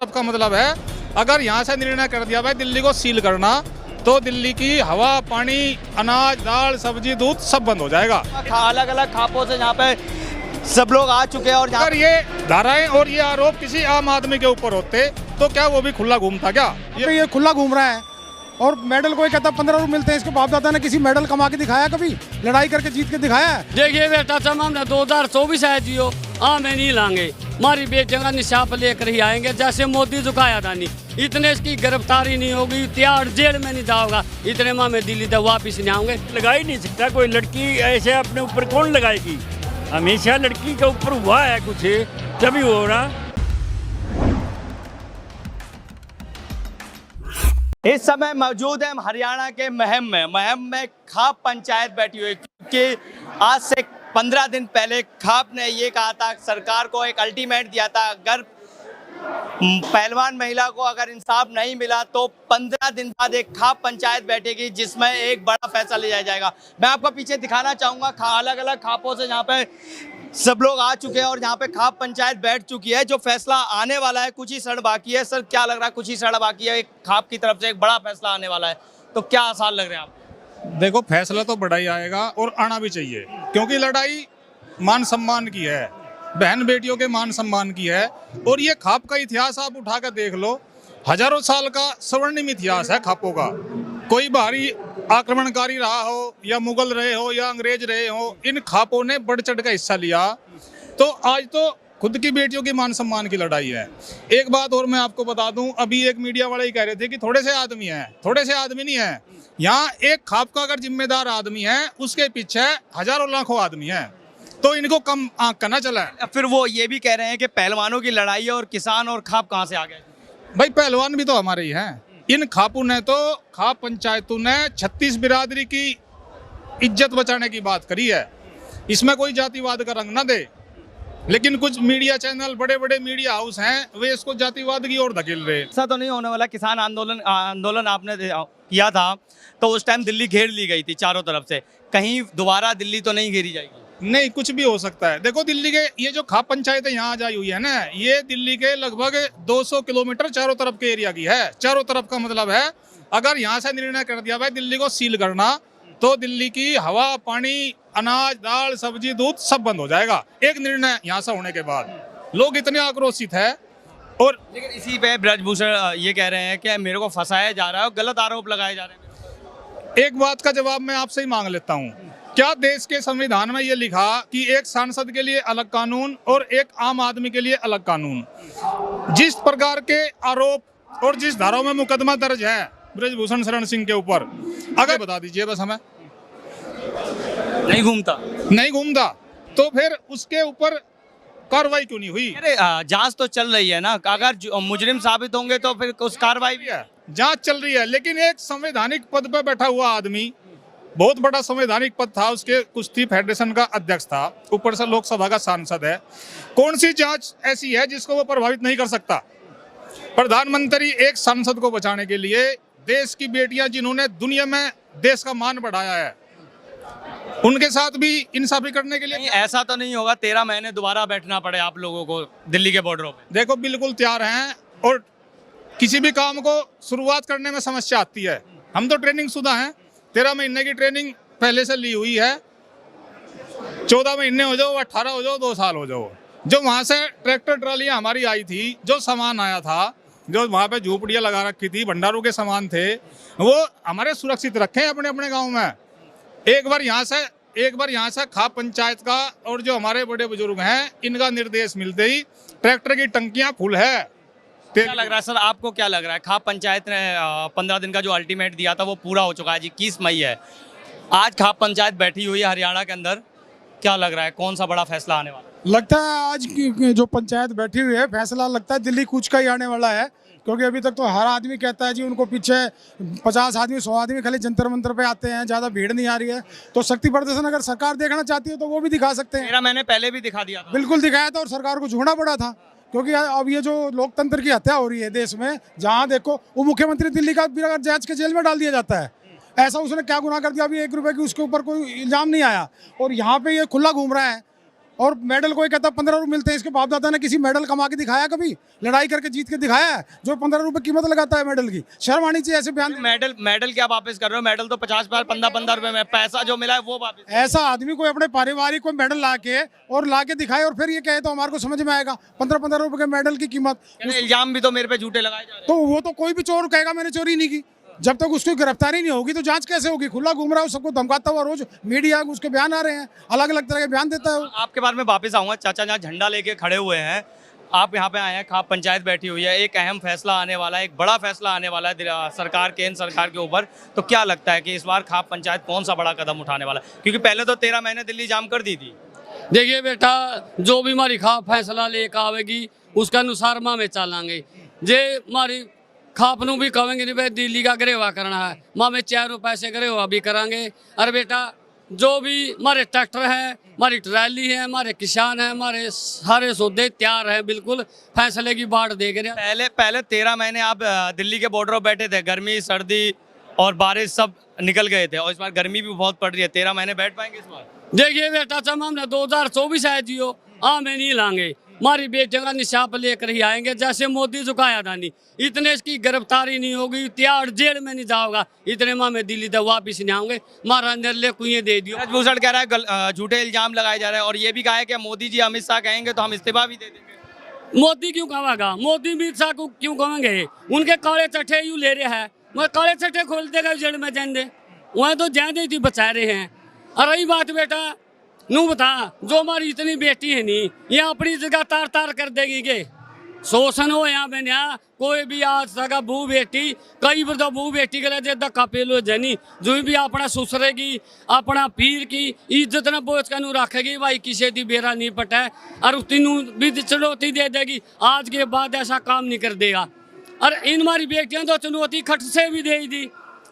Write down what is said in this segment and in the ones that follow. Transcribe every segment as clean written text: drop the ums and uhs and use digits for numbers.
तरफ का मतलब है अगर यहाँ से निर्णय कर दिया भाई दिल्ली को सील करना तो दिल्ली की हवा, पानी, अनाज, दाल, सब्जी, दूध सब बंद हो जाएगा। अलग अलग खापों से यहाँ पे सब लोग आ चुके हैं और अगर ये धाराएं और ये आरोप किसी आम आदमी के ऊपर होते तो क्या वो भी खुला घूमता क्या? ये खुला घूम रहा है और मेडल कोई कहता 15 रुपए मिलते हैं। इसके बाप दादा ने किसी मेडल कमा के दिखाया, कभी लड़ाई करके जीत के दिखाया है? देखिए बेटा तमाम 2024 है जियो में नहीं लाएंगे, हमारी बेटियों का निशाप लेकर ही आएंगे। जैसे मोदी झुकाया था नहीं, इतने इसकी गिरफ्तारी नहीं होगी, तिहाड़ जेल में नहीं जाओगा, इतने माह में दिल्ली तक वापिस नहीं आएंगे। लगा ही नहीं सकता कोई लड़की ऐसे अपने ऊपर कौन लगाएगी? हमेशा लड़की के ऊपर हुआ है कुछ तभी हो रहा। इस समय मौजूद है हरियाणा के महम में खाप पंचायत बैठी हुई, क्योंकि आज से 15 दिन पहले खाप ने ये कहा था, सरकार को एक अल्टीमेट दिया था, अगर पहलवान महिला को अगर इंसाफ नहीं मिला तो 15 दिन बाद एक खाप पंचायत बैठेगी जिसमें एक बड़ा फैसला लिया जाएगा। मैं आपको पीछे दिखाना चाहूँगा, अलग अलग खापों से यहाँ पे सब लोग आ चुके हैं और यहाँ पे खाप पंचायत बैठ चुकी है। जो फैसला आने वाला है, कुछ ही क्षण बाकी है। सर क्या लग रहा है? कुछ ही क्षण बाकी है, एक खाप की तरफ से एक बड़ा फैसला आने वाला है, तो क्या आसार लग रहे हैं आप? देखो, फैसला तो बड़ा ही आएगा और आना भी चाहिए, क्योंकि लड़ाई मान सम्मान की है, बहन बेटियों के मान सम्मान की है। और ये खाप का इतिहास आप उठाकर देख लो, हजारों साल का स्वर्णिम इतिहास है खापों का। कोई बाहरी आक्रमणकारी रहा हो या मुगल रहे हो या अंग्रेज रहे हो, इन खापों ने बढ़ चढ़ का हिस्सा लिया। तो आज तो खुद की बेटियों के मान सम्मान की लड़ाई है। एक बात और मैं आपको बता दूं, अभी एक मीडिया वाले ही कह रहे थे कि थोड़े से आदमी हैं, थोड़े से आदमी नहीं है। यहाँ एक खाप का अगर जिम्मेदार आदमी है, उसके पीछे हजारों लाखों आदमी हैं, तो इनको कम आंख करना चला है। फिर वो ये भी कह रहे हैं कि पहलवानों की लड़ाई है और किसान और खाप कहाँ से आ गए? भाई पहलवान भी तो हमारे ही हैं। इन खापों ने तो, खाप पंचायतों ने 36 बिरादरी की इज्जत बचाने की बात करी है। इसमें कोई जातिवाद का रंग ना दे, लेकिन कुछ मीडिया चैनल, बड़े बड़े मीडिया हाउस हैं, वे इसको जातिवाद की ओर धकेल रहे। ऐसा तो नहीं होने वाला? किसान आंदोलन आपने किया था तो उस टाइम दिल्ली घेर ली गई थी चारों तरफ से, कहीं दोबारा दिल्ली तो नहीं घेरी जाएगी? नहीं, कुछ भी हो सकता है। देखो, दिल्ली के ये जो खाप पंचायत यहाँ आज आई हुई है ना, ये दिल्ली के लगभग 200 किलोमीटर चारों तरफ के एरिया की है। चारों तरफ का मतलब है अगर यहाँ से निर्णय कर दिया भाई दिल्ली को सील करना तो दिल्ली की हवा, पानी, अनाज, दाल, सब्जी, दूध सब बंद हो जाएगा एक निर्णय यहाँ से होने के बाद। लोग इतने आक्रोशित है। और लेकिन इसी पे ब्रजभूषण ये कह रहे हैं कि मेरे को फंसाया जा रहा है और गलत आरोप लगाए जा रहे हैं। एक बात का जवाब मैं आपसे ही मांग लेता हूँ, क्या देश के संविधान में ये लिखा कि एक सांसद के लिए अलग कानून और एक आम आदमी के लिए अलग कानून? जिस प्रकार के आरोप और जिस धाराओं में मुकदमा दर्ज है ब्रजभूषण शरण सिंह के ऊपर, अगर बता दीजिए बस हमें। नहीं घूमता तो फिर उसके ऊपर कार्रवाई क्यों नहीं हुई? अरे जांच तो चल रही है ना, अगर मुजरिम साबित होंगे तो फिर उस कार्रवाई भी है। जांच चल रही है, लेकिन एक संवैधानिक पद पर बैठा हुआ आदमी, बहुत बड़ा संवैधानिक पद था, उसके कुश्ती फेडरेशन का अध्यक्ष था, ऊपर से लोकसभा का सांसद है। कौन सी जांच ऐसी है जिसको वो प्रभावित नहीं कर सकता? प्रधानमंत्री एक सांसद को बचाने के लिए, देश की बेटियां जिन्होंने दुनिया में देश का मान बढ़ाया है, उनके साथ भी इंसाफी करने के लिए। ऐसा तो नहीं होगा 13 महीने दोबारा बैठना पड़े आप लोगों को दिल्ली के बॉर्डरों पे? देखो, बिल्कुल तैयार हैं, और किसी भी काम को शुरुआत करने में समस्या आती है। हम तो ट्रेनिंग शुदा हैं, 13 महीने की ट्रेनिंग पहले से ली हुई है। 14 महीने हो जाओ, 18 हो जाओ, 2 साल हो जाओ। जो वहाँ से ट्रैक्टर ट्रालियाँ हमारी आई थी, जो सामान आया था, जो वहाँ पे झोपड़ियाँ लगा रखी थी, भंडारों के सामान थे, वो हमारे सुरक्षित रखे हैं अपने अपने गाँव में। एक बार यहाँ से खाप पंचायत का और जो हमारे बड़े बुजुर्ग हैं, इनका निर्देश मिलते ही ट्रैक्टर की टंकियाँ फुल है। क्या लग रहा है सर, आपको क्या लग रहा है? खाप पंचायत ने 15 दिन का जो अल्टीमेट दिया था वो पूरा हो चुका है, जी 21 मई है, आज खाप पंचायत बैठी हुई है हरियाणा के अंदर, क्या लग रहा है कौन सा बड़ा फैसला आने वाला है? लगता है आज की जो पंचायत बैठी हुई है, फैसला लगता है दिल्ली कूच का ही आने वाला है। क्योंकि अभी तक तो हर आदमी कहता है जी उनको पीछे 50 आदमी 100 आदमी खाली जंतर मंतर पे आते हैं, ज़्यादा भीड़ नहीं आ रही है। तो शक्ति प्रदर्शन अगर सरकार देखना चाहती है तो वो भी दिखा सकते हैं। 13 महीने पहले भी दिखा दिया था। बिल्कुल दिखाया था और सरकार को झुकना पड़ा था, क्योंकि अब ये जो लोकतंत्र की हत्या हो रही है देश में, जहाँ देखो वो मुख्यमंत्री दिल्ली का बिना जांच के जेल में डाल दिया जाता है। ऐसा उसने क्या गुनाह कर दिया? अभी 1 रुपए की उसके ऊपर कोई इल्जाम नहीं आया और यहाँ पे ये खुला घूम रहा है और मेडल कोई कहता 15 रुपये मिलते हैं, इसके बाप दादा ने किसी मेडल कमा के दिखाया कभी? लड़ाई करके जीत के दिखाया है जो 15 रुपये कीमत लगाता है मेडल की? शर्म आनी चाहिए ऐसे बयान। मेडल क्या वापस कर रहे हो? मेडल तो 50-15 रुपए में, पैसा जो मिला है वो वापस। ऐसा आदमी कोई अपने पारिवारिक कोई मेडल ला के दिखाए और फिर ये कहे तो हमारे को समझ में आएगा 15-15 रुपए के मेडल की कीमत। इल्जाम भी तो मेरे पे झूठे लगाए जा रहे हैं। तो वो तो कोई भी चोर कहेगा मैंने चोरी नहीं की। जब तक उसकी गिरफ्तारी नहीं होगी तो जांच कैसे होगी? खुला घूम रहा है, सबको धमकाता हुआ, रोज मीडिया उसके बयान आ रहे हैं, अलग अलग तरह के बयान देता है वो। आपके बारे में वापस आऊंगा। चाचा जहाँ झंडा लेके खड़े हुए हैं, आप यहाँ पे आए हैं, खाप पंचायत बैठी हुई है, एक अहम फैसला आने वाला है, एक बड़ा फैसला आने वाला है सरकार, केंद्र सरकार के ऊपर। तो क्या लगता है कि इस बार खाप पंचायत कौन सा बड़ा कदम उठाने वाला है? क्योंकि पहले तो 13 महीने दिल्ली जाम कर दी थी। देखिए बेटा, जो भी हमारी खाप फैसला लेकर आवेगी उसके अनुसार माँ में चलांगे। जे हमारी खाप नू भी कहेंगे नहीं भाई दिल्ली का गरेवा करना है, माँ में 4 रुपए से गरेवा भी करांगे। अरे बेटा, जो भी हमारे ट्रैक्टर है, हमारी ट्रैली है, हमारे किसान हैं, हमारे सारे सौदे तैयार हैं, बिल्कुल फैसले की बाट देख रहे हैं। पहले 13 महीने आप दिल्ली के बॉर्डर पर बैठे थे, गर्मी सर्दी और बारिश सब निकल गए थे, और इस बार गर्मी भी बहुत पड़ रही है। 13 महीने बैठ पाएंगे इस बार? देखिए बेटा, जब हमने 2024 है जियो, में नहीं लाएंगे, हमारी बेटियों का निशाप लेकर ही आएंगे, जैसे मोदी झुकाया था नहीं। इतने इसकी गिरफ्तारी नहीं होगी, तिहाड़ जेल में नहीं जाओगा, इतने माँ में दिल्ली तक वापिस नहीं आऊंगे, हमारा निर्णय कुएं दे दियो। भूषण कह रहा है झूठे इल्जाम लगाए जा रहे हैं, और ये भी कहा है कि मोदी जी अमित शाह कहेंगे तो हम इस्तीफा भी दे देंगे। मोदी क्यों कहेगा? मोदी अमित शाह को क्यों कहेंगे? उनके काले चट्टे यूँ ले रहे हैं, मैं काले चट्टे खोल देगा जेल में जाएंगे, वहाँ तो ज्यादा ही बचा रहे हैं। और रही बात बेटा, नू बता, जो हमारी इतनी बेटी है नी, ये अपनी जगह तार तार कर देगी के शोषण हो यहाँ पे ना। कोई भी आज तक बू बेटी, कई बार तो बू बेटी के लिए धक्का पेलो जनी, जो भी अपना सुसरेगी, अपना पीर की इज्जत न बोझ का नू रखेगी, भाई किसी दी बेरा नहीं पटा है, और तीनों भी चुनौती दे देगी। आज के बाद ऐसा काम नहीं कर देगा। और इन हमारी बेटियां तो चुनौती खट से भी दे दी,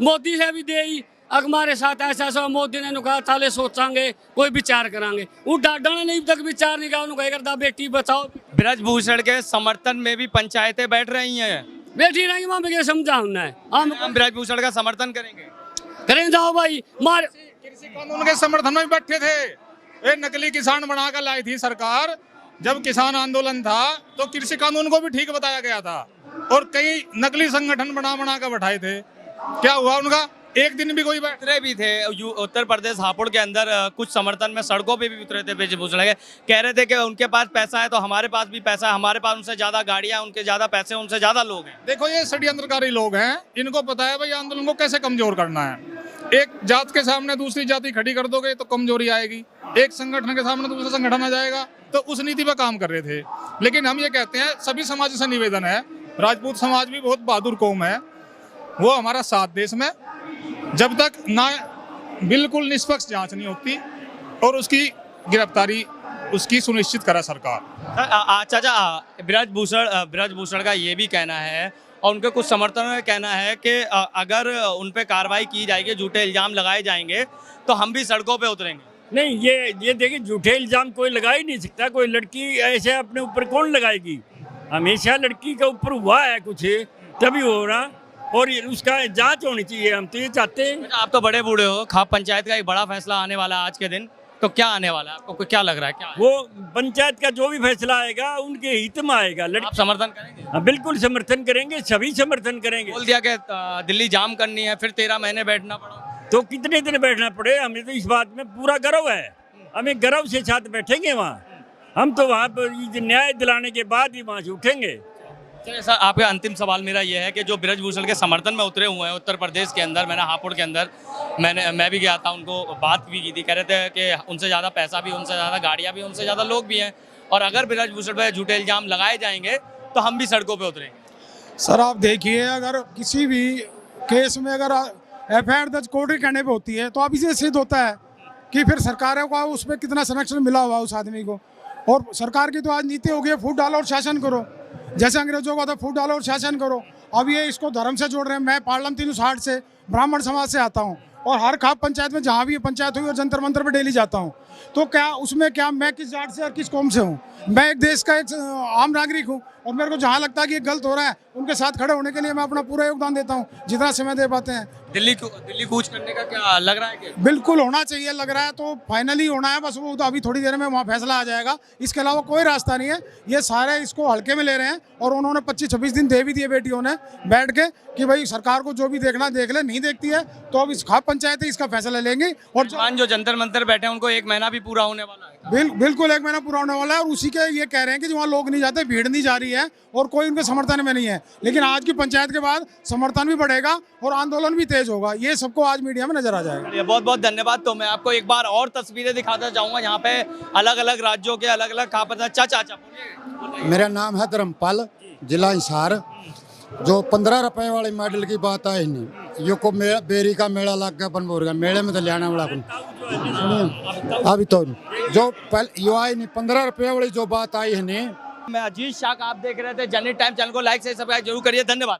मोदी से भी दे, अगर हमारे साथ ऐसा ऐसा मोदी ने कहा ताले सोचांगे, कोई विचार करांगे, वो डाडा ने नहीं तक विचार नहीं कहा, उन्होंने करता बेटी बचाओ। ब्रजभूषण के समर्थन में भी पंचायतें बैठ रही हैं, बेटी रहेंगी वहाँ पे, समझा हमने, हम ब्रजभूषण का समर्थन करें जाओ भाई। मार कृषि कानून के समर्थन में बैठे थे, ये नकली किसान बनाकर लाई थी सरकार। जब किसान आंदोलन था तो कृषि कानून को भी ठीक बताया गया था, और कई नकली संगठन बना कर बैठाए थे। क्या हुआ उनका? एक दिन भी कोई उतरे भी थे। उत्तर प्रदेश हापुड़ के अंदर कुछ समर्थन में सड़कों पे भी उतरे थे ब्रजभूषण के, कह रहे थे कि उनके पास पैसा है तो हमारे पास भी पैसा है, हमारे पास उनसे ज्यादा गाड़ियां, उनके ज्यादा पैसे, उनसे ज्यादा लोग हैं। देखो, ये षड्यंत्रकारी लोग हैं, इनको पता है भाई आंदोलन को कैसे कमजोर करना है। एक जात के सामने दूसरी जाति खड़ी कर दोगे तो कमजोरी आएगी, एक संगठन के सामने दूसरा संगठन आ जाएगा, तो उस नीति पर काम कर रहे थे। लेकिन हम ये कहते हैं, सभी समाज से निवेदन है, राजपूत समाज भी बहुत बहादुर कौम है, वो हमारा साथ देश में, जब तक ना बिल्कुल निष्पक्ष जांच नहीं होती और उसकी गिरफ्तारी उसकी सुनिश्चित करा सरकार। चाचा, ब्रजभूषण का ये भी कहना है, और उनके कुछ समर्थन में कहना है कि अगर उन पे कार्रवाई की जाएगी, झूठे इल्जाम लगाए जाएंगे, तो हम भी सड़कों पे उतरेंगे। नहीं, ये देखिए, झूठे इल्जाम कोई लगा ही नहीं सकता। कोई लड़की ऐसे अपने ऊपर कौन लगाएगी? हमेशा लड़की के ऊपर हुआ है कुछ तभी हो रहा, और उसका जांच होनी चाहिए। हम तो ये चाहते हैं। आप तो बड़े बूढ़े हो, खाप पंचायत का एक बड़ा फैसला आने वाला है आज के दिन, तो क्या आने वाला है? आपको क्या लग रहा है? क्या वो पंचायत का जो भी फैसला आएगा उनके हित में आएगा। आप समर्थन करेंगे? हाँ, बिल्कुल समर्थन करेंगे, सभी समर्थन करेंगे। बोल दिया कि दिल्ली जाम करनी है, फिर 13 महीने बैठना पड़ा, तो कितने दिन बैठना पड़े, हमें तो इस बात में पूरा गर्व है, हमें गर्व से साथ बैठेंगे वहाँ। हम तो वहाँ पर न्याय दिलाने के बाद ही वहाँ से उठेंगे। चलिए सर, आपका अंतिम सवाल मेरा ये है कि जो ब्रजभूषण के समर्थन में उतरे हुए हैं उत्तर प्रदेश के अंदर, मैंने हापुड़ के अंदर मैं भी गया था, उनको बात भी की थी, कह रहे थे कि उनसे ज़्यादा पैसा भी, उनसे ज़्यादा गाड़ियाँ भी, उनसे ज़्यादा लोग भी हैं, और अगर ब्रजभूषण पर झूठे इल्जाम लगाए जाएंगे तो हम भी सड़कों पर उतरेंगे। सर आप देखिए, अगर किसी भी केस में अगर FIR दर्ज कोर्ट के कहने पे होती है तो अब इसे सिद्ध होता है कि फिर सरकारों का उस पर कितना संरक्षण मिला हुआ उस आदमी को। और सरकार की तो आज नीति हो गई है, फूट डालो और शासन करो, जैसे अंग्रेजों का था फूट डालो और शासन करो। अब ये इसको धर्म से जोड़ रहे हैं। मैं पार्लम 360 से ब्राह्मण समाज से आता हूँ, और हर खाप पंचायत में जहाँ भी पंचायत हुई और जंतर मंतर पे डेली जाता हूँ, तो क्या उसमें क्या मैं किस जात से और किस कौम से हूँ? मैं एक देश का एक आम नागरिक हूँ, और मेरे को जहाँ लगता है कि ये गलत हो रहा है, उनके साथ खड़े होने के लिए मैं अपना पूरा योगदान देता हूँ, जितना समय दे पाते हैं। दिल्ली कूच करने का क्या लग रहा है कि बिल्कुल होना चाहिए, लग रहा है तो फाइनली होना है, बस वो तो अभी थोड़ी देर में वहाँ फैसला आ जाएगा। इसके अलावा कोई रास्ता नहीं है, ये सारे इसको हल्के में ले रहे हैं और उन्होंने 25-26 दिन दे भी दिए बेटियों ने बैठ के कि भाई सरकार को जो भी देखना देख ले, नहीं देखती है तो अब इस खाप पंचायत है इसका फैसला लेंगे। और जो जंतर मंतर बैठे हैं उनको 1 महीना भी पूरा होने वाला है। बिल्कुल 1 महीना पूरा होने वाला है और उसी के ये कह रहे हैं कि वहाँ लोग नहीं जाते, भीड़ नहीं जा रही है और कोई उनके समर्थन में नहीं है। लेकिन आज की पंचायत के बाद समर्थन भी बढ़ेगा और आंदोलन भी तेज होगा, ये सबको आज मीडिया में नजर आ जाएगा। बहुत बहुत धन्यवाद। तो मैं आपको एक बार और तस्वीरें दिखाता जाऊंगा, यहाँ पे अलग अलग राज्यों के अलग अलग खाप चाचा मेरा नाम है धर्मपाल, जिला हिसार। जो 15 रुपए वाले मॉडल की बात आई नहीं, यो को बेरी का मेला लग गया बनभोर का, मेले में तो ले आने वाला सुनिए अभी तो जो यो आई नहीं 15 रुपए वाली जो बात आई है नहीं। मैं अजीत शाह, आप देख रहे थे जनहित टाइम। चैनल को लाइक से सब्सक्राइब जरूर करिए। धन्यवाद।